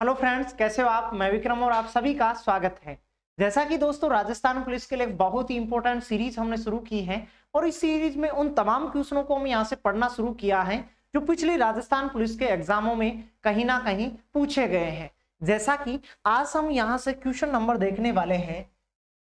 Hello friends, कैसे हो आप। मैं विक्रम और आप सभी का स्वागत है। जैसा कि दोस्तों राजस्थान पुलिस के लिए एक बहुत ही इंपॉर्टेंट सीरीज हमने शुरू की है और इस सीरीज में उन तमाम क्वेश्चनों को हम यहाँ से पढ़ना शुरू किया है जो पिछली राजस्थान पुलिस के एग्जामों में कहीं ना कहीं पूछे गए हैं। जैसा कि आज हम यहाँ से क्वेश्चन नंबर देखने वाले हैं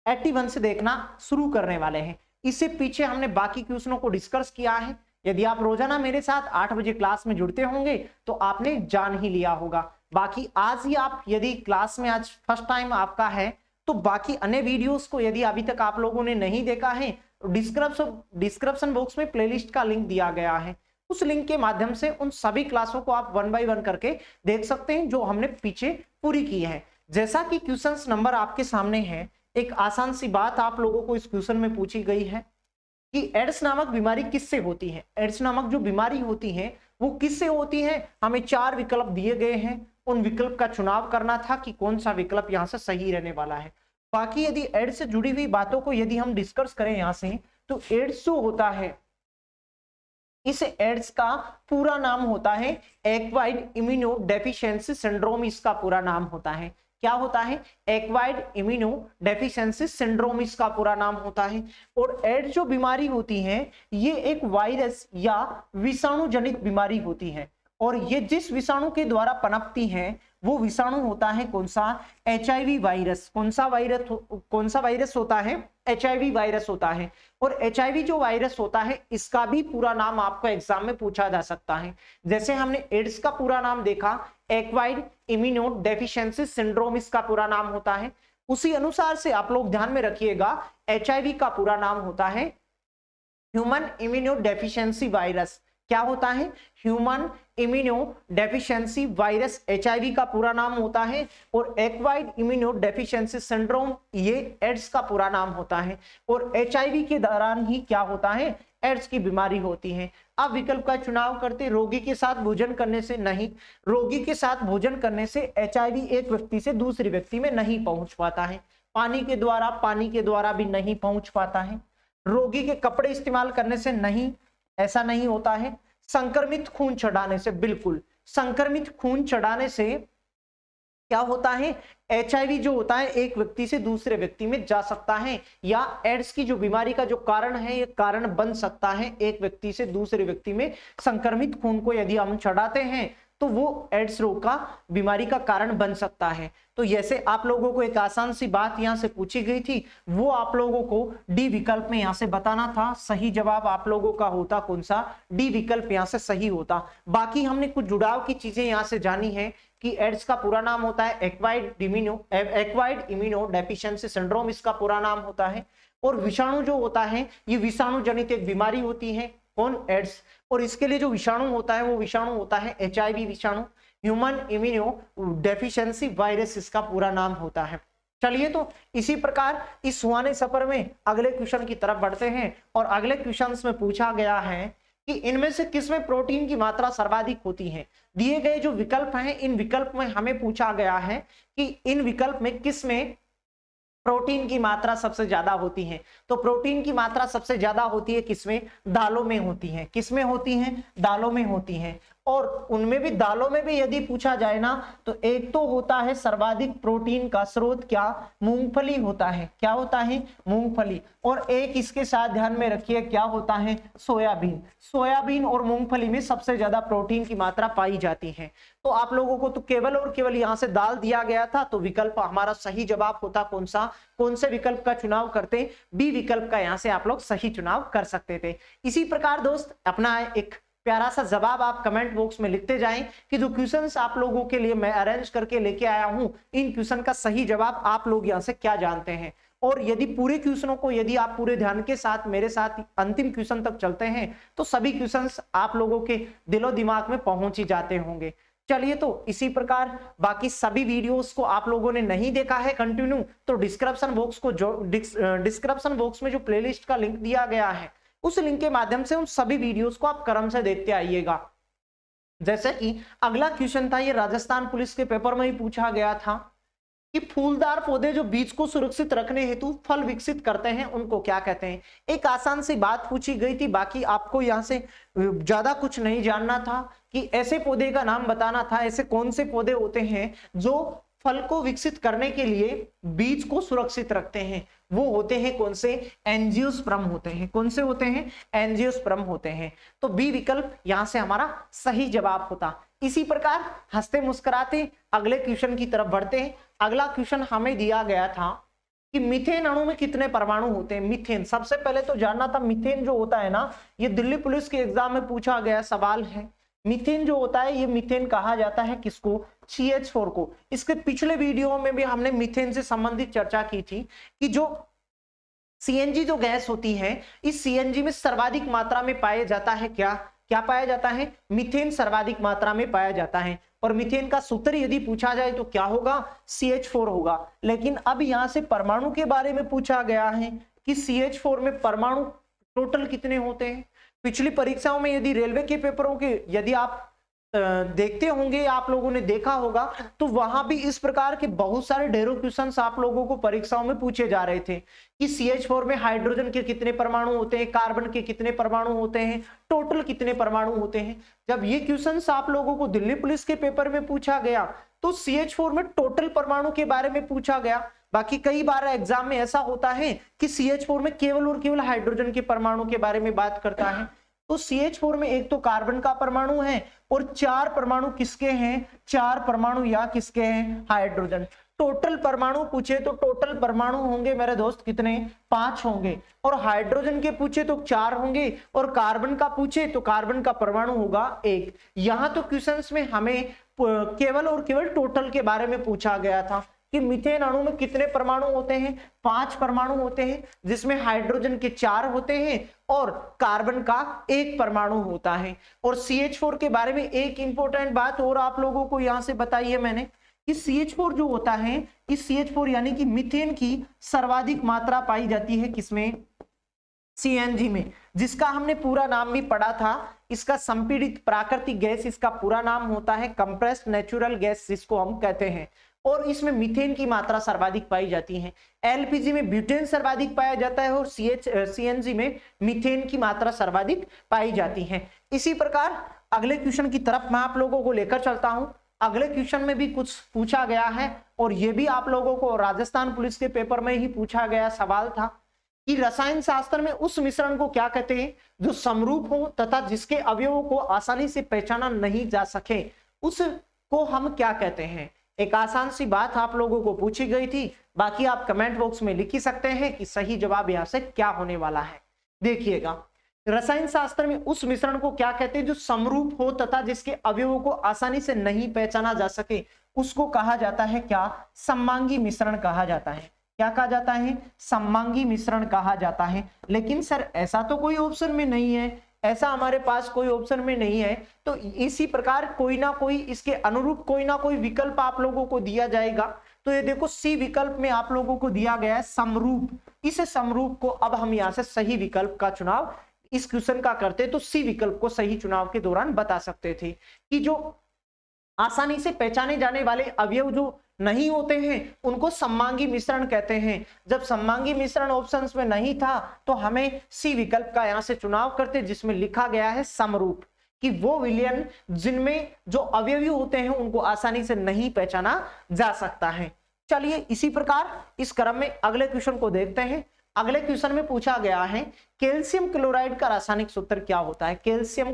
81 से देखना शुरू करने वाले हैं। इससे पीछे हमने बाकी क्वेश्चनों को डिस्कस किया है। यदि आप रोजाना मेरे साथ 8 बजे क्लास में जुड़ते होंगे तो आपने जान ही लिया होगा। बाकी आज ही आप यदि क्लास में आज फर्स्ट टाइम आपका है तो बाकी अन्य वीडियोस को यदि अभी तक आप लोगों ने नहीं देखा है तो डिस्क्रिप्शन बॉक्स में प्लेलिस्ट का लिंक दिया गया है। उस लिंक के माध्यम से उन सभी क्लासों को आप 1 बाय 1 करके देख सकते हैं जो हमने पीछे पूरी की है। जैसा कि क्वेश्चन नंबर आपके सामने है, एक आसान सी बात आप लोगों को इस क्वेश्चन में पूछी गई है कि एड्स नामक बीमारी किससे होती है। एड्स नामक जो बीमारी होती है वो किससे होती है। हमें 4 विकल्प दिए गए हैं, उन विकल्प का चुनाव करना था कि कौन सा विकल्प यहाँ से सही रहने वाला है। बाकी यदि एड्स से जुड़ी हुई बातों को यदि हम डिस्कस करें यहाँ से, तो एड्स जो होता है, इस एड्स का पूरा नाम होता है एक्वायर्ड इम्यूनो डेफिशिएंसी सिंड्रोम। इसका पूरा नाम होता है, क्या होता है, एक्वायर्ड इम्यूनो डेफिशिएंसी सिंड्रोम इसका पूरा नाम होता है। और एड्स जो बीमारी होती है ये एक वायरस या विषाणु जनित बीमारी होती है और ये जिस विषाणु के द्वारा पनपती है वो विषाणु होता है कौन सा, HIV वायरस। कौन सा वायरस होता है, HIV वायरस होता है। और HIV जो वायरस होता है इसका भी पूरा नाम आपको एग्जाम में पूछा जा सकता है। जैसे हमने एड्स का पूरा नाम देखा, एक्वायर्ड इम्यूनो डेफिशिएंसी सिंड्रोम इसका पूरा नाम होता है। उसी अनुसार से आप लोग ध्यान में रखिएगा, HIV का पूरा नाम होता है ह्यूमन इम्यूनो डेफिशिएंसी वायरस। क्या होता है, human immuno deficiency virus HIV का पूरा नाम होता है। और एक्वायर्ड इम्यूनो डेफिशिएंसी सिंड्रोम ये एड्स का पूरा नाम होता है। और HIV के दौरान ही क्या होता है, एड्स की बीमारी होती है। अब विकल्प का चुनाव करते, रोगी के साथ भोजन करने से नहीं। रोगी के साथ भोजन करने से HIV एक व्यक्ति से दूसरे व्यक्ति में नहीं पहुंच पाता है। पानी के द्वारा भी नहीं पहुंच पाता है। रोगी के कपड़े इस्तेमाल करने से नहीं, ऐसा नहीं होता है। संक्रमित खून चढ़ाने से, बिल्कुल संक्रमित खून चढ़ाने से क्या होता है, HIV जो होता है एक व्यक्ति से दूसरे व्यक्ति में जा सकता है या एड्स की जो बीमारी का जो कारण है ये कारण बन सकता है। एक व्यक्ति से दूसरे व्यक्ति में संक्रमित खून को यदि हम चढ़ाते हैं तो वो एड्स रोग का बीमारी का कारण बन सकता है। तो जैसे आप लोगों को एक आसान सी बात यहां से पूछी गई थी वो आप लोगों को डी विकल्प में यहां से बताना था। सही जवाब आप लोगों का होता कौन सा, डी विकल्प यहां से सही होता। बाकी हमने कुछ जुड़ाव की चीजें यहां से जानी है कि एड्स का पूरा नाम होता है एक्वायर्ड इम्यूनो डेफिशिएंसी सिंड्रोम इसका पूरा नाम होता है। और विषाणु जो होता है ये विषाणु जनित एक बीमारी होती है, कौन, एड्स। और इसके लिए जो विषाणु होता है वो विषाणु होता है HIV विषाणु, ह्यूमन इम्यूनो डेफिशिएंसी वायरस इसका पूरा नाम होता है। चलिए तो इसी प्रकार इस सुहाने सफर में अगले क्वेश्चन की तरफ बढ़ते हैं। और अगले क्वेश्चन में पूछा गया है कि इनमें से किसमें प्रोटीन की मात्रा सर्वाधिक होती है। दिए गए जो विकल्प हैं इन विकल्प में हमें पूछा गया है कि इन विकल्प में किसमें प्रोटीन की मात्रा सबसे ज्यादा होती है। तो प्रोटीन की मात्रा सबसे ज्यादा होती है किसमें, दालों में होती है। किसमें होती है, दालों में होती है। और उनमें भी, दालों में भी यदि पूछा जाए ना तो एक तो होता है सर्वाधिक प्रोटीन का स्रोत क्या, मूंगफली होता है। क्या होता है, मूंगफली। और एक इसके साथ ध्यान में रखिए क्या होता है, सोयाबीन। सोयाबीन और मूंगफली में सबसे ज्यादा प्रोटीन की मात्रा पाई जाती है। तो आप लोगों को तो केवल और केवल यहाँ से दाल दिया गया था तो विकल्प हमारा सही जवाब होता कौन सा, कौन से विकल्प का चुनाव करते, बी विकल्प का यहाँ से आप लोग सही चुनाव कर सकते थे। इसी प्रकार दोस्त अपना एक प्यारा सा जवाब आप कमेंट बॉक्स में लिखते जाएं कि जो क्वेश्चंस आप लोगों के लिए मैं अरेंज करके लेके आया हूं इन क्वेश्चन का सही जवाब आप लोग यहां से क्या जानते हैं। और यदि पूरे क्वेश्चनों को यदि आप पूरे ध्यान के साथ मेरे साथ अंतिम क्वेश्चन तक चलते हैं तो सभी क्वेश्चंस आप लोगों के दिलो दिमाग में पहुंच ही जाते होंगे। चलिए तो इसी प्रकार बाकी सभी वीडियोस को आप लोगों ने नहीं देखा है कंटिन्यू तो डिस्क्रिप्शन बॉक्स में जो प्लेलिस्ट का लिंक दिया गया है उस लिंक के माध्यम से उन सभी वीडियोस को आप क्रम से देखते आइएगा। जैसे कि अगला क्वेश्चन था ये राजस्थान पुलिस के पेपर में ही पूछा गया था कि फूलदार पौधे जो बीज को सुरक्षित रखने हेतु फल विकसित करते हैं उनको क्या कहते हैं। एक आसान सी बात पूछी गई थी, बाकी आपको यहां से ज्यादा कुछ नहीं जानना था कि ऐसे पौधे का नाम बताना था, ऐसे कौन से पौधे होते हैं जो फल को विकसित करने के लिए बीज को सुरक्षित रखते हैं। वो होते हैं कौन से, एंजियोस्पर्म होते हैं। कौन से होते हैं, एंजियोस्पर्म होते हैं। तो बी विकल्प यहां से हमारा सही जवाब होता। इसी प्रकार हंसते मुस्कुराते अगले क्वेश्चन की तरफ बढ़ते हैं। अगला क्वेश्चन हमें दिया गया था कि मीथेन अणु में कितने परमाणु होते हैं। मीथेन, सबसे पहले तो जानना था मीथेन जो होता है ना, ये दिल्ली पुलिस के एग्जाम में पूछा गया सवाल है। मीथेन जो होता है, ये मीथेन कहा जाता है किसको, CH4 को। इसके पिछले वीडियो में भी हमने मीथेन से संबंधित चर्चा की थी कि जो CNG जो गैस होती है, इस CNG में सर्वाधिक मात्रा में पाया जाता है क्या पाया जाता है, मीथेन सर्वाधिक मात्रा में पाया जाता है। और मीथेन का सूत्र यदि पूछा जाए तो क्या होगा, CH4 होगा। लेकिन अब यहां से परमाणु के बारे में पूछा गया है कि CH4 में परमाणु टोटल कितने होते हैं। पिछली परीक्षाओं में यदि रेलवे के पेपरों के यदि आप देखते होंगे, आप लोगों ने देखा होगा, तो वहां भी इस प्रकार के बहुत सारे ढेरों क्वेश्चंस आप लोगों को परीक्षाओं में पूछे जा रहे थे कि CH4 में हाइड्रोजन के कितने परमाणु होते हैं, कार्बन के कितने परमाणु होते हैं, टोटल कितने परमाणु होते हैं। जब ये क्वेश्चंस आप लोगों को दिल्ली पुलिस के पेपर में पूछा गया तो CH4 में टोटल परमाणु के बारे में पूछा गया। बाकी कई बार एग्जाम में ऐसा होता है कि CH4 में केवल और केवल हाइड्रोजन के परमाणु के बारे में बात करता है। तो CH4 में एक तो कार्बन का परमाणु है और 4 परमाणु किसके हैं, 4 परमाणु या किसके हैं, हाइड्रोजन। टोटल परमाणु पूछे तो टोटल परमाणु होंगे मेरे दोस्त कितने, 5 होंगे। और हाइड्रोजन के पूछे तो 4 होंगे। और कार्बन का पूछे तो कार्बन का परमाणु होगा 1। यहां तो क्वेश्चंस में हमें केवल और केवल टोटल के बारे में पूछा गया था कि मीथेन अणु में कितने परमाणु होते हैं, 5 परमाणु होते हैं, जिसमें हाइड्रोजन के 4 होते हैं और कार्बन का 1 परमाणु होता है। और CH4 के बारे में एक इंपॉर्टेंट बात और आप लोगों को यहां से बताई है मैंने कि CH4 जो होता है, इस CH4 यानी कि मीथेन की सर्वाधिक मात्रा पाई जाती है किसमें, CNG में, जिसका हमने पूरा नाम भी पढ़ा था। इसका संपीड़ित प्राकृतिक गैस, इसका पूरा नाम होता है कंप्रेस्ड नेचुरल गैस, जिसको हम कहते हैं। और इसमें मीथेन की मात्रा सर्वाधिक पाई जाती है। LPG में ब्यूटेन सर्वाधिक पाया जाता है और CNG में मीथेन की मात्रा सर्वाधिक पाई जाती है। इसी प्रकार अगले क्वेश्चन की तरफ मैं आप लोगों को लेकर चलता हूं। अगले क्वेश्चन में भी कुछ पूछा गया है और यह भी आप लोगों को राजस्थान पुलिस के पेपर में ही पूछा गया सवाल था कि रसायन शास्त्र में उस मिश्रण को क्या कहते हैं जो समरूप हो तथा जिसके अवयवों को आसानी से पहचाना नहीं जा सके, उसको हम क्या कहते हैं। एक आसान सी बात आप लोगों को पूछी गई थी, बाकी आप कमेंट बॉक्स में लिख ही सकते हैं कि सही जवाब यहां से क्या होने वाला है। देखिएगा, रसायन शास्त्र में उस मिश्रण को क्या कहते हैं जो समरूप हो तथा जिसके अवयवों को आसानी से नहीं पहचाना जा सके, उसको कहा जाता है क्या, सममांगी मिश्रण कहा जाता है। क्या कहा जाता है, सममांगी मिश्रण कहा जाता है। लेकिन सर ऐसा तो कोई ऑप्शन में नहीं है, ऐसा हमारे पास कोई ऑप्शन में नहीं है, तो इसी प्रकार कोई ना कोई इसके अनुरूप कोई ना कोई विकल्प आप लोगों को दिया जाएगा। तो ये देखो C विकल्प में आप लोगों को दिया गया है समरूप। इस समरूप को अब हम यहाँ से सही विकल्प का चुनाव इस क्वेश्चन का करते तो C विकल्प को सही चुनाव के दौरान बता सकते थे कि जो आसानी से पहचाने जाने वाले अवयव जो नहीं होते हैं उनको सममांगी मिश्रण कहते हैं। जब सममांगी मिश्रण ऑप्शंस में नहीं था तो हमें C विकल्प का यहां से चुनाव करते जिसमें लिखा गया है समरूप, कि वो विलयन जिनमें जो अवयवी होते हैं उनको आसानी से नहीं पहचाना जा सकता है। चलिए इसी प्रकार इस क्रम में अगले क्वेश्चन को देखते हैं। अगले क्वेश्चन में पूछा गया है कैल्शियम क्लोराइड का रासायनिक सूत्र क्या होता है। कैल्शियम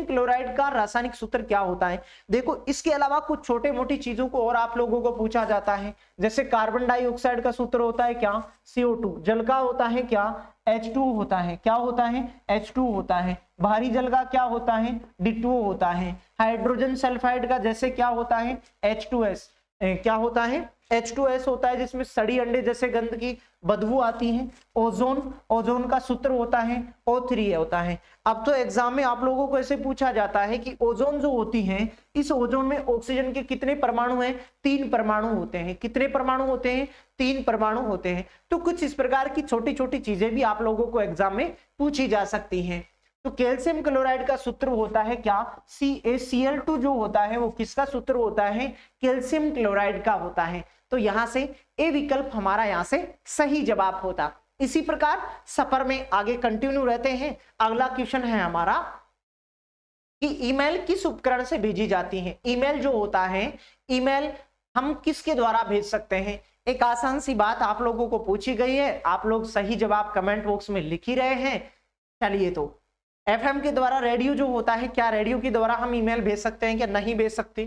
क्लोराइड का रासायनिक सूत्र क्या होता है। देखो इसके अलावा कुछ छोटे मोटी चीजों को और आप लोगों को पूछा जाता है, जैसे कार्बन डाइऑक्साइड का सूत्र होता है क्या, CO2। जल का होता है क्या, H2 होता है। क्या होता है, H2 होता है। भारी जल का क्या होता है, D2O होता है। हाइड्रोजन सल्फाइड का जैसे क्या होता है, H2S। क्या होता है, H2S होता है, जिसमें सड़ी अंडे जैसे गंध की बदबू आती है। ओजोन का सूत्र होता है O3 होता है। अब तो एग्जाम में आप लोगों को ऐसे पूछा जाता है कि ओजोन जो होती है, इस ओजोन में ऑक्सीजन के कितने परमाणु हैं, 3 परमाणु होते हैं। कितने परमाणु होते हैं, 3 परमाणु होते हैं। तो कुछ इस प्रकार की छोटी छोटी चीजें भी आप लोगों को एग्जाम में पूछी जा सकती हैं। तो कैल्शियम क्लोराइड का सूत्र होता है क्या, CaCl2 जो होता है वो किसका सूत्र होता है, कैल्शियम क्लोराइड का होता है। तो यहां से ए विकल्प हमारा यहां से सही जवाब होता। इसी प्रकार सफर में आगे कंटिन्यू रहते हैं। अगला क्वेश्चन है हमारा कि ईमेल किस उपकरण से भेजी जाती है। ईमेल जो होता है, ईमेल हम किसके द्वारा भेज सकते हैं। एक आसान सी बात आप लोगों को पूछी गई है, आप लोग सही जवाब कमेंट बॉक्स में लिख ही रहे हैं। चलिए, तो एफएम के द्वारा, रेडियो जो होता है, क्या रेडियो के द्वारा हम ईमेल भेज सकते हैं क्या, नहीं भेज सकते।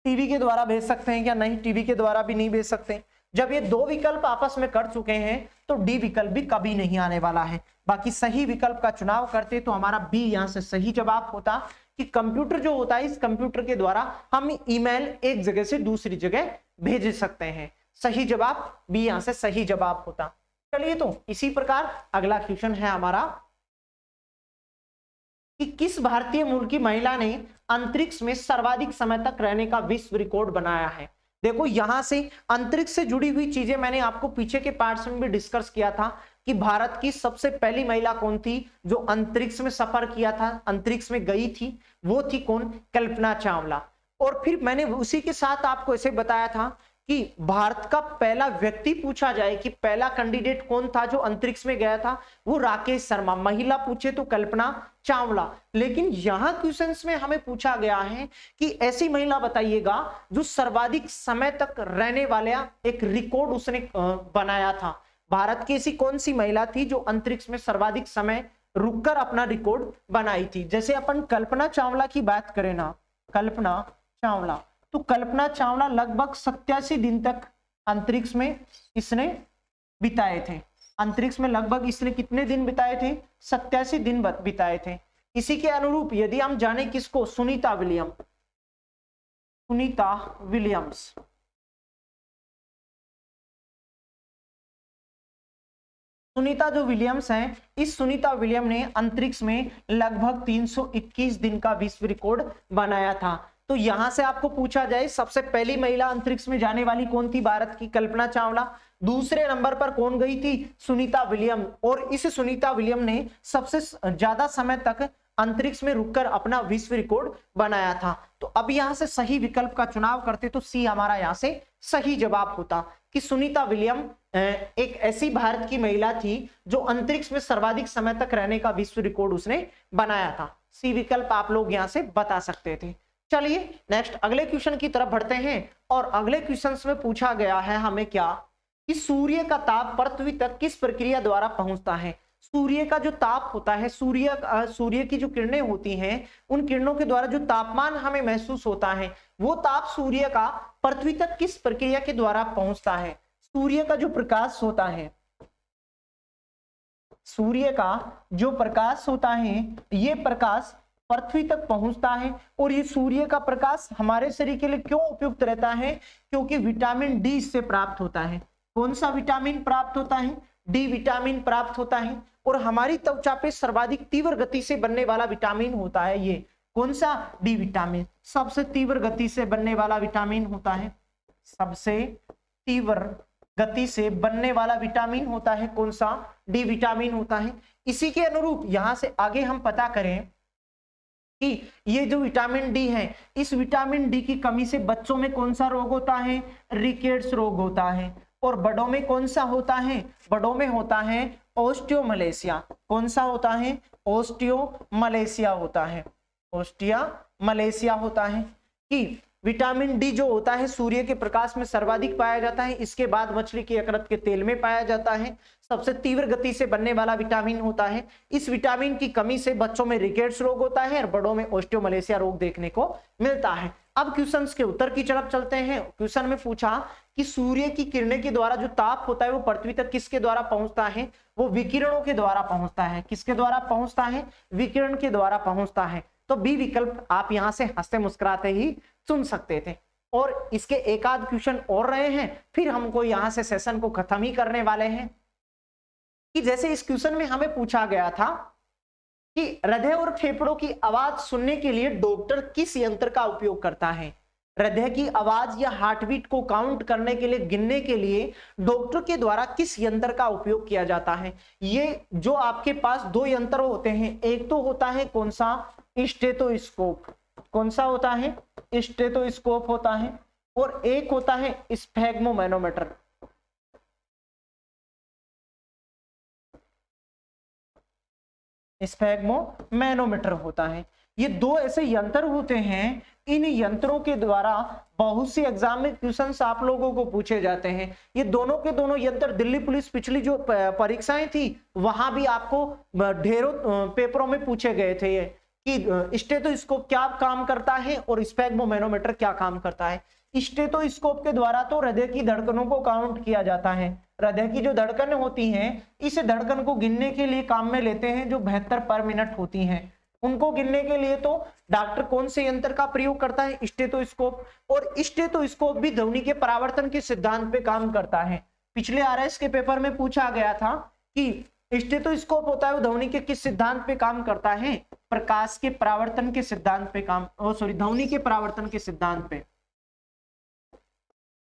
टीवी के द्वारा भेज सकते हैं क्या, नहीं, टीवी के द्वारा भी नहीं भेज सकते। जब ये दो विकल्प आपस में कर चुके हैं तो डी विकल्प भी कभी नहीं आने वाला है। बाकी सही विकल्प का चुनाव करते तो हमारा बी यहां से सही जवाब होता कि कंप्यूटर जो होता है, इस कंप्यूटर के द्वारा हम ईमेल एक जगह से दूसरी जगह भेज सकते हैं। सही जवाब बी यहां से सही जवाब होता। चलिए, तो इसी प्रकार अगला क्वेश्चन है हमारा कि किस भारतीय मूल की महिला ने अंतरिक्ष में सर्वाधिक समय तक रहने का विश्व रिकॉर्ड बनाया है। देखो, यहां से अंतरिक्ष से जुड़ी हुई चीजें मैंने आपको पीछे के पार्ट्स में भी डिस्कस किया था कि भारत की सबसे पहली महिला कौन थी जो अंतरिक्ष में सफर किया था, अंतरिक्ष में गई थी, वो थी कौन, कल्पना चावला। और फिर मैंने उसी के साथ आपको ऐसे बताया था कि भारत का पहला व्यक्ति पूछा जाए कि पहला कैंडिडेट कौन था जो अंतरिक्ष में गया था, वो राकेश शर्मा। महिला पूछे तो कल्पना चावला। लेकिन यहां क्वेश्चंस में हमें पूछा गया है कि ऐसी महिला बताइएगा जो सर्वाधिक समय तक रहने वाला एक रिकॉर्ड उसने बनाया था। भारत की ऐसी कौन सी महिला थी जो अंतरिक्ष में सर्वाधिक समय रुककर अपना रिकॉर्ड बनाई थी। जैसे अपन कल्पना चावला की बात करें ना, कल्पना चावला, तो कल्पना चावला लगभग 87 दिन तक अंतरिक्ष में इसने बिताए थे। अंतरिक्ष में लगभग इसने कितने दिन बिताए थे, 87 दिन बिताए थे। इसी के अनुरूप यदि हम जाने किसको, सुनीता विलियम्स। सुनीता जो विलियम्स हैं, इस सुनीता विलियम ने अंतरिक्ष में लगभग 321 दिन का विश्व रिकॉर्ड बनाया था। तो यहां से आपको पूछा जाए सबसे पहली महिला अंतरिक्ष में जाने वाली कौन थी, भारत की कल्पना चावला। दूसरे नंबर पर कौन गई थी, सुनीता विलियम। और इस सुनीता विलियम ने सबसे ज्यादा समय तक अंतरिक्ष में रुककर अपना विश्व रिकॉर्ड बनाया था। तो अब यहां से सही विकल्प का चुनाव करते तो सी हमारा यहां से सही जवाब होता कि सुनीता विलियम एक ऐसी भारत की महिला थी जो अंतरिक्ष में सर्वाधिक समय तक रहने का विश्व रिकॉर्ड उसने बनाया था। सी विकल्प आप लोग यहां से बता सकते थे। चलिए, नेक्स्ट अगले क्वेश्चन की तरफ बढ़ते हैं। और अगले क्वेश्चन में पूछा गया है हमें क्या, कि सूर्य का ताप पृथ्वी तक किस प्रक्रिया द्वारा पहुंचता है। सूर्य का जो ताप होता है, सूर्य की जो किरणें होती हैं, उन किरणों के द्वारा जो तापमान हमें महसूस होता है, वो ताप सूर्य का पृथ्वी तक किस प्रक्रिया के द्वारा पहुंचता है। सूर्य का जो प्रकाश होता है, सूर्य का जो प्रकाश होता है, ये प्रकाश पृथ्वी तक पहुंचता है। और ये सूर्य का प्रकाश हमारे शरीर के लिए क्यों उपयुक्त रहता है, क्योंकि विटामिन डी इससे प्राप्त होता है। कौन सा विटामिन प्राप्त होता है, डी विटामिन प्राप्त होता है। और हमारी त्वचा पे सर्वाधिक तीव्र गति से बनने वाला विटामिन होता है ये, कौन सा, डी विटामिन। सबसे तीव्र गति से बनने वाला विटामिन होता है, सबसे तीव्र गति से बनने वाला विटामिन होता है कौन सा, डी विटामिन होता है। इसी के अनुरूप यहां से आगे हम पता करें कि ये जो विटामिन डी है, इस विटामिन डी की कमी से बच्चों में कौन सा रोग होता है, रिकेट्स रोग होता है। और बड़ों में कौन सा होता है, बड़ों में होता है ओस्टियोमलेशिया। कौन सा होता है, ओस्टियोमलेशिया होता है, ओस्टियोमलेशिया होता है। कि विटामिन डी जो होता है सूर्य के प्रकाश में सर्वाधिक पाया जाता है, इसके बाद मछली की यकृत के तेल में पाया जाता है। सबसे तीव्र गति से बनने वाला विटामिन होता है। इस विटामिन की कमी से बच्चों में रिकेट्स रोग होता है और बड़ों में ओस्टियोमलेशिया रोग देखने को मिलता है। अब क्वेश्चंस के उत्तर की तरफ चलते हैं। क्वेश्चन में पूछा कि सूर्य की किरणें के द्वारा जो ताप होता है वो पृथ्वी तक किसके द्वारा पहुंचता है, वो विकिरणों के द्वारा पहुंचता है। किसके द्वारा पहुंचता है, विकिरण के द्वारा पहुंचता है। तो बी विकल्प आप यहां से हंसते मुस्कुराते ही चुन सकते थे। और इसके एक आध क्वेश्चन और रहे हैं, फिर हमको यहां से सेशन को खत्म ही करने वाले हैं। कि जैसे इस क्वेश्चन में हमें पूछा गया था कि हृदय और फेफड़ों की आवाज सुनने के लिए डॉक्टर किस यंत्र का उपयोग करता है। हृदय की आवाज या हार्ट बीट को काउंट करने के लिए, गिनने के लिए डॉक्टर के द्वारा किस यंत्र का उपयोग किया जाता है? ये जो आपके पास दो यंत्र होते हैं, एक तो होता है कौन सा, स्टेथोस्कोप। कौन सा होता है? स्टेथोस्कोप होता है। और एक होता है स्फैग्मोमैनोमीटर। स्फैग्मोमैनोमीटर होता है। ये दो ऐसे यंत्र होते हैं, इन यंत्रों के द्वारा बहुत सी एग्जाम में क्वेश्चंस आप लोगों को पूछे जाते हैं। ये दोनों के दोनों यंत्र दिल्ली पुलिस पिछली जो परीक्षाएं थी वहां भी आपको ढेरों पेपरों में पूछे गए थे कि स्टेथोस्कोप क्या काम करता है और स्फैग्मोमैनोमीटर क्या काम करता है। स्टेथोस्कोप के द्वारा तो हृदय की धड़कनों को काउंट किया जाता है। हृदय की जो धड़कनें होती हैं, इस धड़कन को गिनने के लिए काम में लेते हैं जो 72 पर मिनट होती हैं। उनको गिनने के लिए तो डॉक्टर कौन से यंत्र का प्रयोग करता है? स्टेथोस्कोप। और स्टेथोस्कोप भी ध्वनि के परावर्तन के सिद्धांत पे काम करता है। पिछले आरएस के पेपर में पूछा गया था कि स्टेथोस्कोप होता है वो ध्वनि के किस सिद्धांत पे काम करता है? प्रकाश के परावर्तन के सिद्धांत पे काम, ध्वनि के परावर्तन के सिद्धांत पे,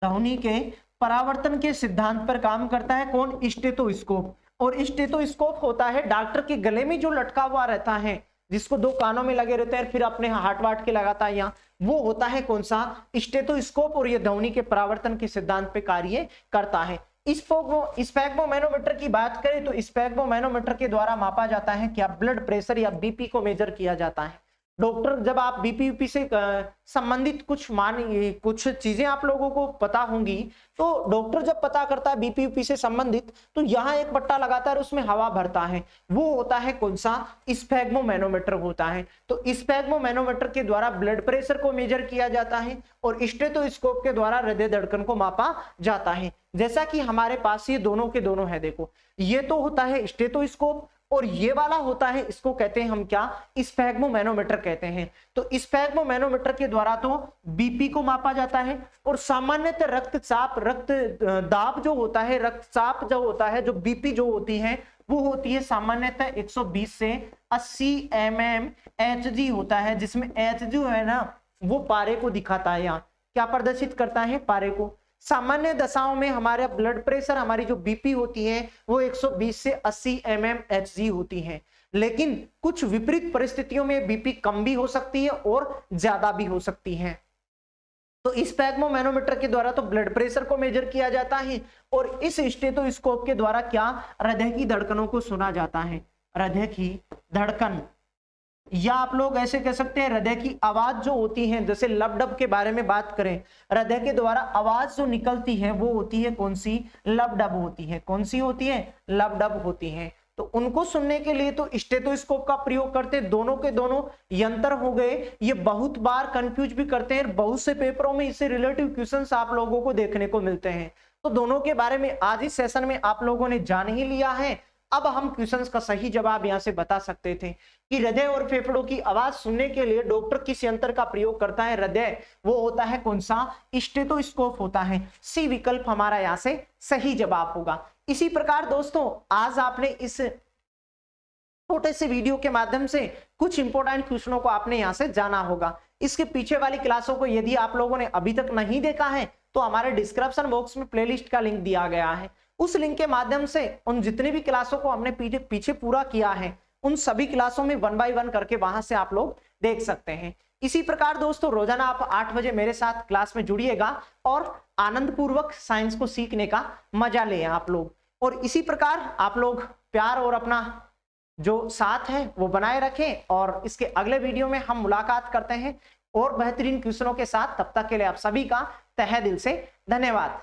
ध्वनि के परावर्तन के सिद्धांत पर काम करता है। कौन? स्टेथोस्कोप। और स्टेथोस्कोप होता है डॉक्टर के गले में जो लटका हुआ रहता है, जिसको दो कानों में लगे रहते हैं, फिर अपने हाथ वाट के लगाता है यहाँ, वो होता है कौन सा? स्टेथोस्कोप। और ये ध्वनि के परावर्तन के सिद्धांत पे कार्य करता है। स्फैग्मोमैनोमीटर की बात करें तो स्फैग्मोमैनोमीटर के द्वारा मापा जाता है क्या? ब्लड प्रेशर या बीपी को मेजर किया जाता है। डॉक्टर जब आप बीपी यूपी से संबंधित कुछ चीजें आप लोगों को पता होंगी, तो डॉक्टर जब पता करता है बीपी यूपी से संबंधित, तो यहाँ एक पट्टा लगाता है और उसमें हवा भरता है, वो होता है कौन सा? स्फैग्मोमैनोमीटर होता है। तो स्फैग्मोमैनोमीटर के द्वारा ब्लड प्रेशर को मेजर किया जाता है और स्टेथोस्कोप के द्वारा हृदय धड़कन को मापा जाता है। जैसा कि हमारे पास ये दोनों के दोनों है, देखो ये तो होता है स्टेथोस्कोप और ये वाला होता है, इसको कहते हैं हम क्या? स्फैग्मोमैनोमीटर कहते हैं। तो स्फैग्मोमैनोमीटर के द्वारा तो बीपी को मापा जाता है और सामान्यतः रक्तचाप, रक्त दाब जो होता है, रक्तचाप जो होता है, जो बीपी जो होती है वो होती है सामान्यतः 120 से 80 mmHg होता है, जिसमें H जो है ना वो पारे को दिखाता है। यहाँ क्या प्रदर्शित करता है? पारे को। सामान्य दशाओं में हमारा ब्लड प्रेशर, हमारी जो बीपी होती है वो 120 से 80 mmHg होती है। लेकिन कुछ विपरीत परिस्थितियों में बीपी कम भी हो सकती है और ज्यादा भी हो सकती है। तो स्फैग्मोमैनोमीटर के द्वारा तो ब्लड प्रेशर को मेजर किया जाता है और इस स्टेथोस्कोप के द्वारा क्या? हृदय की धड़कनों को सुना जाता है। हृदय की धड़कन, या आप लोग ऐसे कह सकते हैं हृदय की आवाज जो होती है, जैसे लब डब के बारे में बात करें, हृदय के द्वारा आवाज जो निकलती है वो होती है कौन सी? लब डब होती है। कौन सी होती है? लब डब होती है। तो उनको सुनने के लिए तो स्टेथोस्कोप का प्रयोग करते हैं। दोनों के दोनों यंत्र हो गए। ये बहुत बार कंफ्यूज भी करते हैं, बहुत से पेपरों में इससे रिलेटिव क्वेश्चंस आप लोगों को देखने को मिलते हैं। तो दोनों के बारे में आज इस सेशन में आप लोगों ने जान ही लिया है। अब हम क्वेश्चंस का सही जवाब यहां से बता सकते थे कि हृदय और फेफड़ों की आवाज सुनने के लिए डॉक्टर किस यंत्र का प्रयोग करता है? हृदय, वो होता है कौन सा? स्टेथोस्कोप होता है। सी विकल्प हमारा यहां से सही जवाब होगा। इसी प्रकार दोस्तों आज आपने इस छोटे से वीडियो के माध्यम से कुछ इंपॉर्टेंट क्वेश्चनों को आपने यहां से जाना होगा। इसके पीछे वाली क्लासों को यदि आप लोगों ने अभी तक नहीं देखा है तो हमारे डिस्क्रिप्शन बॉक्स में प्लेलिस्ट का लिंक दिया गया है। उस लिंक के माध्यम से उन जितनी भी क्लासों को हमने पीछे पूरा किया है उन सभी क्लासों में 1 बाय 1 करके वहां से आप लोग देख सकते हैं। इसी प्रकार दोस्तों रोजाना आप 8 बजे मेरे साथ क्लास में जुड़िएगा और आनंद पूर्वक साइंस को सीखने का मजा लें आप लोग। और इसी प्रकार आप लोग प्यार और अपना जो साथ है वो बनाए रखें और इसके अगले वीडियो में हम मुलाकात करते हैं और बेहतरीन क्वेश्चनों के साथ। तब तक के लिए आप सभी का तहे दिल से धन्यवाद।